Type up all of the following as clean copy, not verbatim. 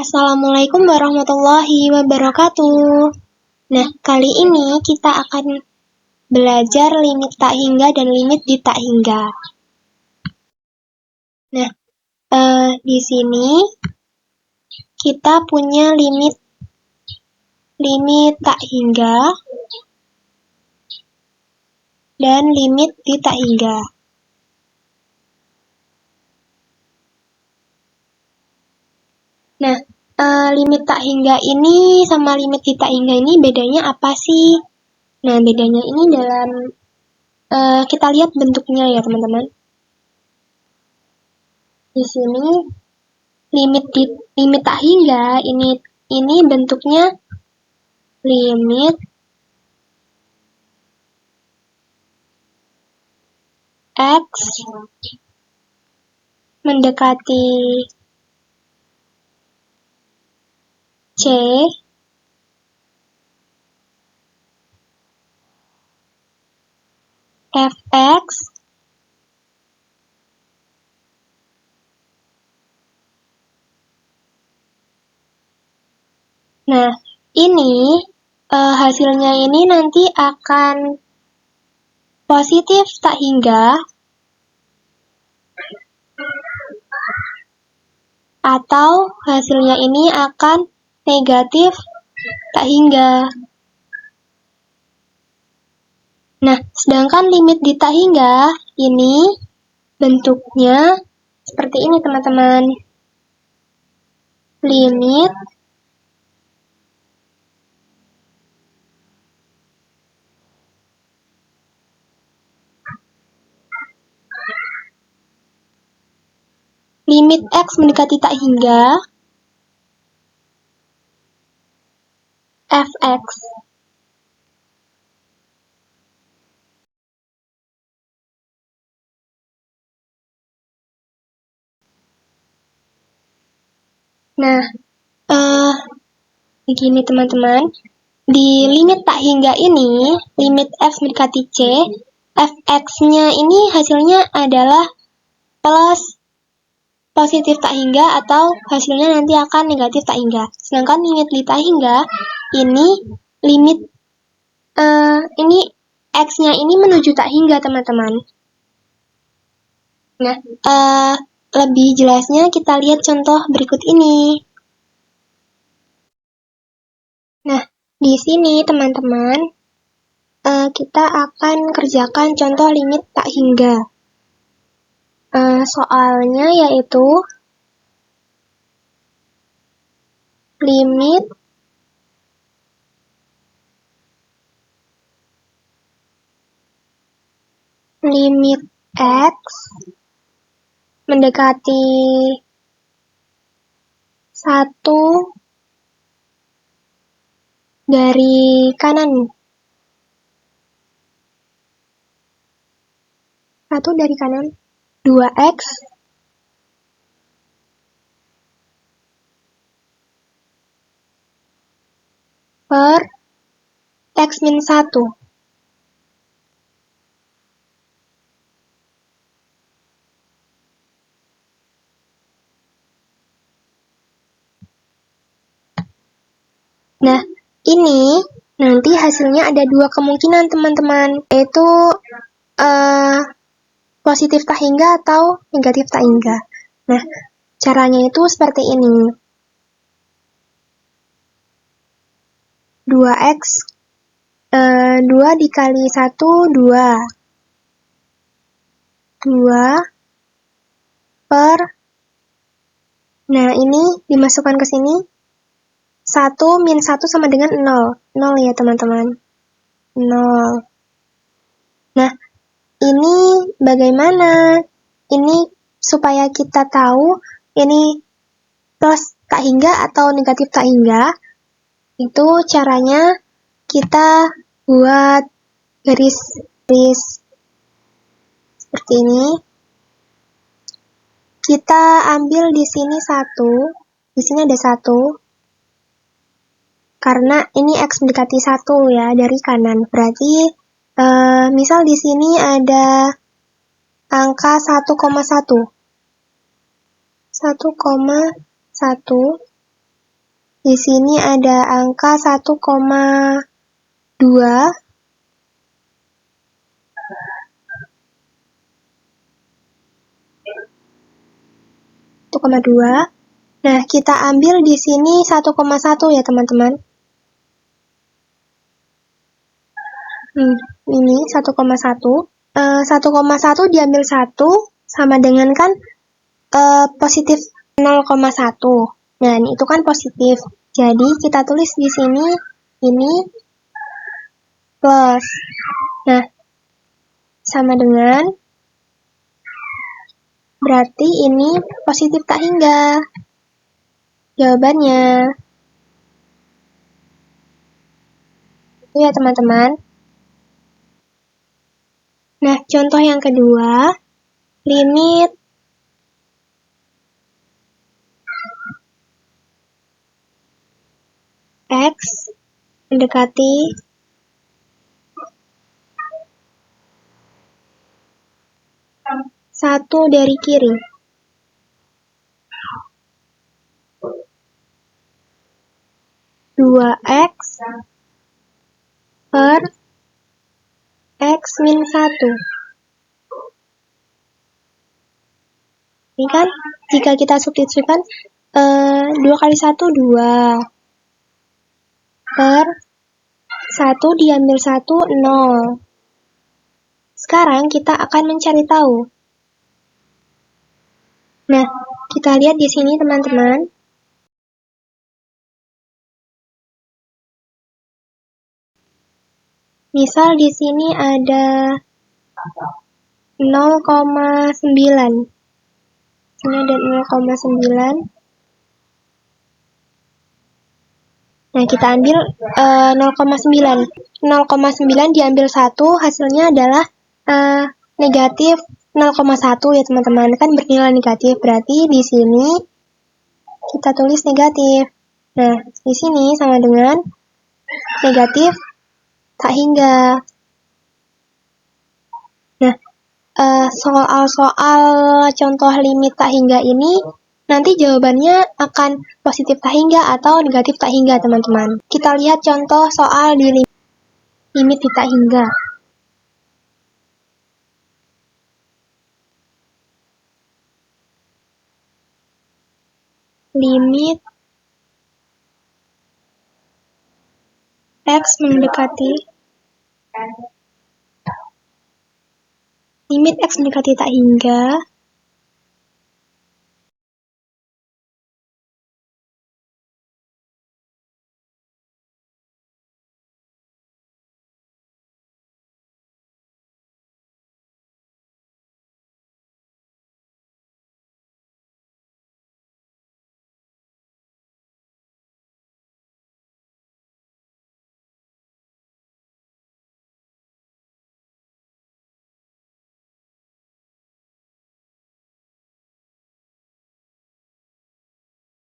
Assalamualaikum warahmatullahi wabarakatuh. Nah, kali ini kita akan belajar limit tak hingga dan limit di tak hingga. Nah, di sini kita punya limit tak hingga dan limit di tak hingga. Nah, limit tak hingga ini sama limit di tak hingga ini bedanya apa sih? Nah, bedanya ini dalam kita lihat bentuknya ya, teman-teman. Di sini limit tak hingga ini bentuknya limit X mendekati C Fx Nah, ini hasilnya ini nanti akan positif tak hingga atau hasilnya ini akan negatif tak hingga. Nah, sedangkan limit di tak hingga ini bentuknya seperti ini, teman-teman. Limit X mendekati tak hingga Fx. Nah, begini teman-teman. Di limit tak hingga ini, limit F mendekati C, Fx-nya ini hasilnya adalah plus positif tak hingga atau hasilnya nanti akan negatif tak hingga. Sedangkan limit di tak hingga ini limit ini X-nya ini menuju tak hingga, teman-teman. Nah, lebih jelasnya kita lihat contoh berikut ini. Nah, di sini teman-teman kita akan kerjakan contoh limit tak hingga. Soalnya yaitu limit X mendekati 1 dari kanan. 1 dari kanan. 2X per X min 1. Nah, ini nanti hasilnya ada 2 kemungkinan, teman-teman, yaitu positif tak hingga atau negatif tak hingga. Nah, caranya itu seperti ini. 2X 2 dikali 1, 2. 2 per, nah ini dimasukkan ke sini. 1 min 1 sama dengan 0. 0 ya, teman-teman. 0. Nah, ini bagaimana? Ini supaya kita tahu ini plus tak hingga atau negatif tak hingga. Itu caranya kita buat garis seperti ini. Kita ambil di sini 1, di sini ada 1. Karena ini X mendekati 1 ya dari kanan. Berarti misal di sini ada angka 1,1. 1,1 Di sini ada angka 1,2. Nah, kita ambil di sini 1,1 ya teman-teman. Ini 1,1. 1,1 diambil 1 sama dengan kan positif 0,1. Nah, itu kan positif. Jadi kita tulis di sini ini plus. Nah, sama dengan berarti ini positif tak hingga. Jawabannya. Itu ya teman-teman. Nah, contoh yang kedua, limit X mendekati 1 dari kiri. Dua X per X min 1. Ini kan, jika kita substitusikan 2 kali 1, 2. Per 1 diambil 1, 0. Sekarang kita akan mencari tahu. Nah, kita lihat di sini teman-teman. Misal di sini ada 0,9. Ini ada 0,9. Nah, kita ambil 0,9. 0,9 diambil 1, hasilnya adalah negatif 0,1 ya teman-teman. Kan bernilai negatif, berarti di sini kita tulis negatif. Nah, di sini sama dengan negatif tak hingga. Nah, soal-soal contoh limit tak hingga ini nanti jawabannya akan positif tak hingga atau negatif tak hingga, teman-teman. Kita lihat contoh soal di limit tak hingga. Limit X mendekati tak hingga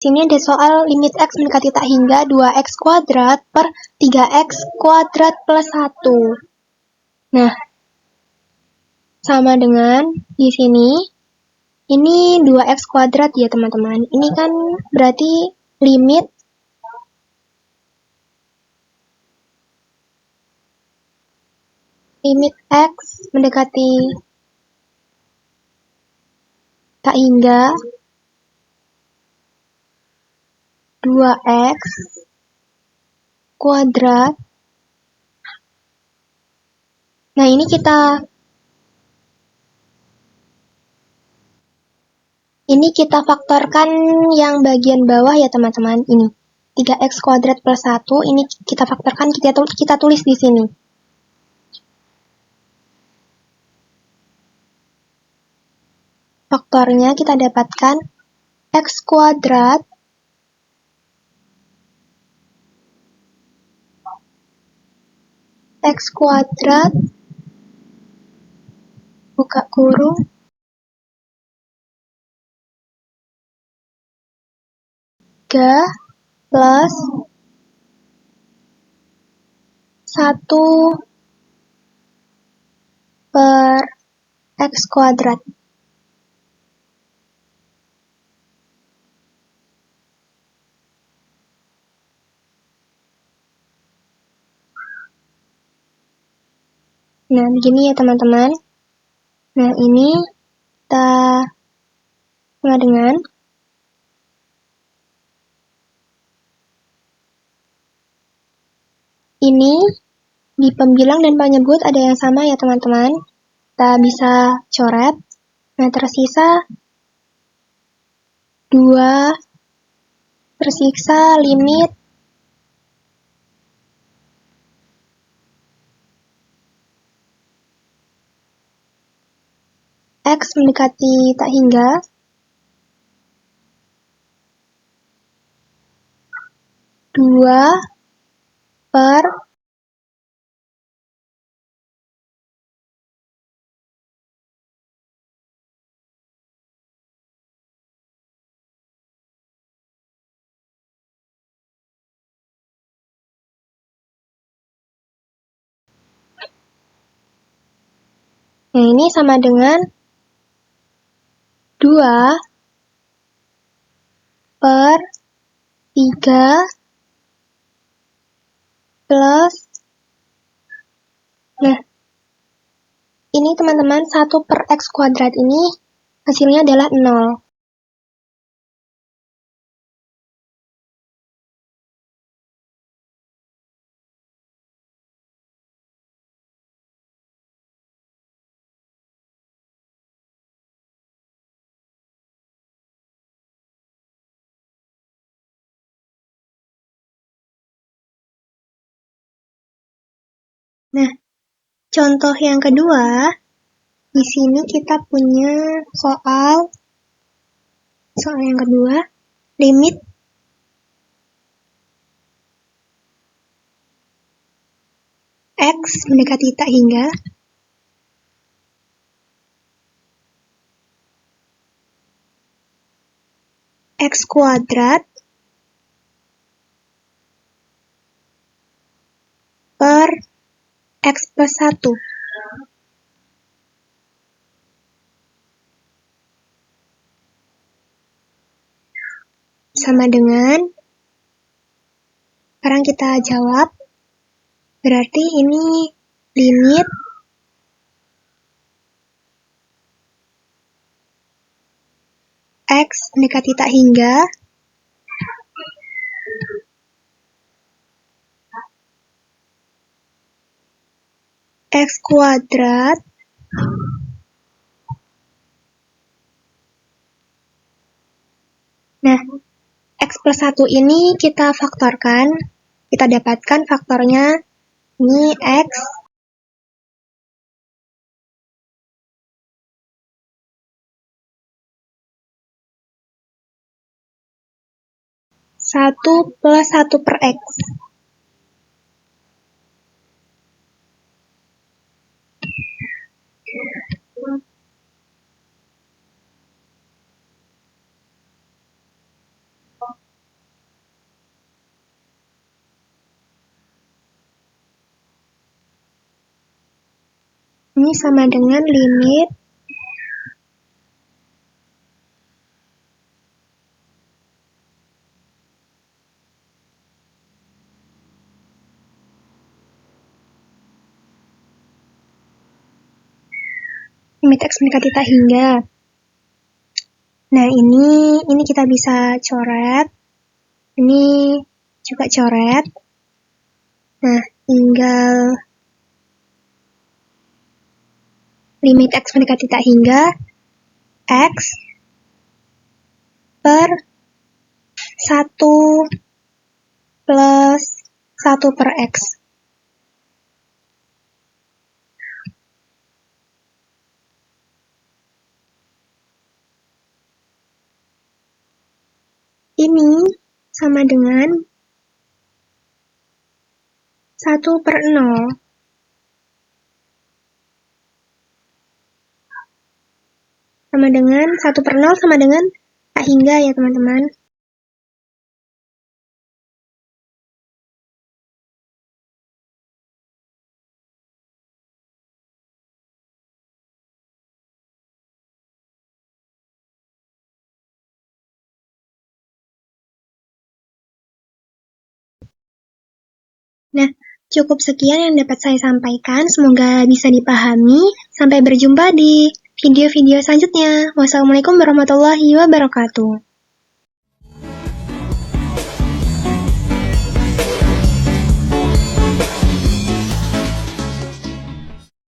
sini ada soal limit X mendekati tak hingga 2X kuadrat per 3X kuadrat plus 1. Nah, sama dengan di sini, ini 2X kuadrat ya teman-teman. Ini kan berarti limit X mendekati tak hingga 2X kuadrat. Nah, ini kita faktorkan yang bagian bawah ya teman-teman. Ini 3X kuadrat plus 1, ini kita faktorkan, kita tulis di sini. Faktornya kita dapatkan X kuadrat buka kurung 3 plus 1 per X kuadrat. Nah, begini ya teman-teman. Nah, ini kita mulai dengan ini di pembilang dan penyebut ada yang sama ya teman-teman. Kita bisa coret. Nah, tersisa 2, tersisa limit X mendekati tak hingga 2 per Nah, ini sama dengan 2 per 3 plus, nah, ini teman-teman 1 per X kuadrat ini hasilnya adalah 0. Nah, contoh yang kedua, di sini kita punya soal yang kedua, limit X mendekati tak hingga X kuadrat per X plus 1. Sama dengan, sekarang kita jawab, berarti ini limit X mendekati tak hingga X kuadrat Nah, X plus 1 ini kita faktorkan, kita dapatkan faktornya, ini X satu plus 1 per X. Ini sama dengan limit X mendekati tak hingga. Nah, ini kita bisa coret. Ini juga coret. Nah, tinggal limit X mendekati tak hingga X per 1 plus 1 per X. Ini sama dengan 1 per 0. Sama dengan 1 per 0 sama dengan tak hingga ya teman-teman. Nah, Cukup sekian yang dapat saya sampaikan, semoga bisa dipahami. Sampai berjumpa di video-video selanjutnya. Wassalamualaikum warahmatullahi wabarakatuh.